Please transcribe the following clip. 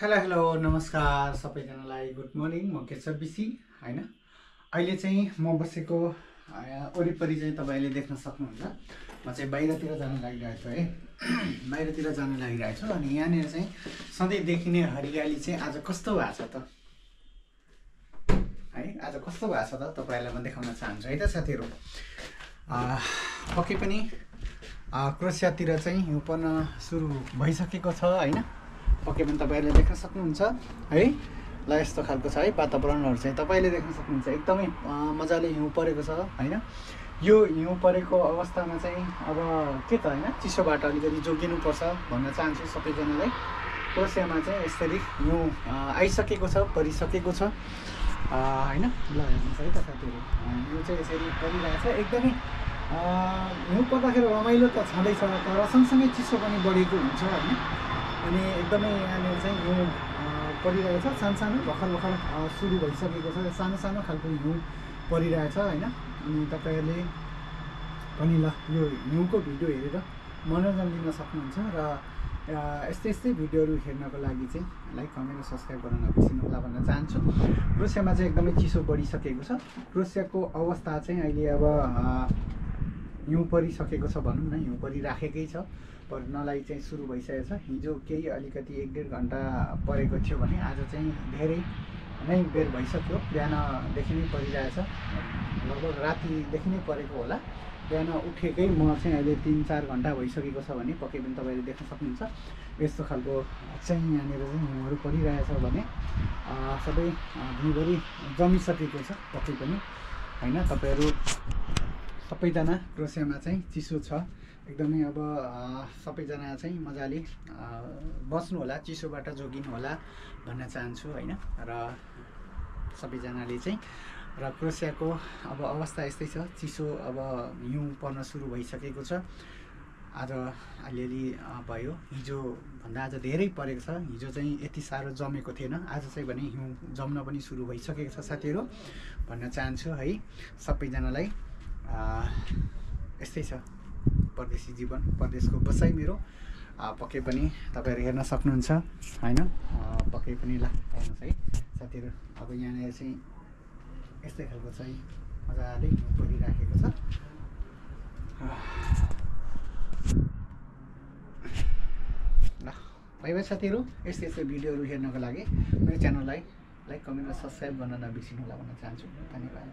Hello hello नमस्कार सबैजनालाई good morning म केशव बिसी हैन अहिले चाहिँ म बसेको वरिपरि चाहिँ तपाईले देख्न सक्नुहुन्छ म चाहिँ बाहिरतिर जान लागिरहेको छु है बाहिरतिर जान लागिरहेको छु अनि यहाँनिर चाहिँ सधैँ देखिने हरियाली चाहिँ आज कस्तो भएको छ त है आज कस्तो भएको छ त तपाईहरुलाई म देखाउन चाहन्छु है त साथीहरु पक्कै पनि क्रोएसियातिर चाहिँ हिउँ पर्न सुरु भइसकेको छ हैन पक्कै पनि तपाईहरुले देख्न सक्नुहुन्छ है ल यस्तो खालको छ है वातावरणहरु चाहिँ तपाईले देख्न सक्नुहुन्छ एकदमै मजाले हिउँ परेको छ हैन यो हिउँ परेको अवस्थामा चाहिँ अब के त हैन चिसोबाट अलिकति जोगिनु पर्छ भन्न चाहन्छु सबैजनालाई क्रोएसियामा चाहिँ यसरी हिउँ आइसकेको छ परिसकेको छ हैन ल हेर्नुस् है त साथीहरु यो चाहिँ यसरी परिरहेछ एकदमै हिउँ पर्दाखेरि रमाइलो त छँदैछ तर सँगसँगै चिसो पनि बढेको हुन्छ हैन अनि एकदमै यहाँनिर चाहिँ हिउँ परिरहेको छ सानो भर्खर सुरु भइसकेको छ सानो खालको हिउँ परिरहेछ हैन अनि तपाईहरुले पनि ल यो हिउँको भिडियो हेरेर मनोरञ्जन लिन सक्नुहुन्छ र यस्तै भिडियोहरू हेर्नको लागि चाहिँ लाइक कमेन्ट र सब्स्क्राइब गर्न नबिर्सिनु होला भन्न चाहन्छु। क्रोएसियामा चाहिँ एकदमै चिसो बढिसकेको छ। क्रोएसियाको अवस्था चाहिँ अहिले अब हिउँ परिसकेको छ भनौँ न हिउँ परिराखेकै छ पर्नलाई चाहिँ सुरु भइसकेको छ। हिजो केही अलिकति 1-1.5 घन्टा परेको थियो भने आज चाहिँ धेरै नै बेर भइसक्यो बिहानदेखि नै परिरहेछ लगभग रातिदेखि नै परेको होला बिहान उठेकै म चाहिँ अहिले 3-4 घन्टा भइसकेको छ भने पक्कै पनि तपाईले देख्न सक्नुहुन्छ यस्तो खालको चाहिँ यहाँनिर चाहिँ हिउँहरू परिरहेछ भने सबै भुइँभरि जमिसकेको छ पक्कै पनि हैन तपाईहरु सबैजना क्रोएसियामा चाहिँ चिसो छ एकदमै अब सबैजना चाहिँ मजाले बस्नु होला चिसोबाट जोगिनु होला भन्न चाहन्छु हैन र सबैजनाले चाहिँ र क्रोएसियाको अब अवस्था यस्तै छ चिसो अब हिउँ पर्न सुरु भइसकेको छ आज अलिअलि भयो हिजो भन्दा आज धेरै परेको छ हिजो चाहिँ यति साह्रो जमेको थिएन आज चाहिँ भने हिउँ जम्न पनि सुरु भइसकेको छ साथीहरु भन्न चाहन्छु है सबैजनालाई यस्तै छ परदेशी जीवन परदेशको बसाइ मेरो पक्कै पनि तपाईहरु हेर्न सक्नुहुन्छ हैन पक्कै पनि ल हेर्नुस् है साथीहरु अब यहाँनिर चाहिँ यस्तै खालको चाहिँ मजाले हिउँ परिराखेको छ ल बाइ बाइ साथीहरु यस्तै भिडियोहरु हेर्नको लागि मेरो च्यानललाई लाइक कमेन्ट र सब्स्क्राइब गर्न नबिर्सिनु होला भन्न चाहन्छु धन्यवाद।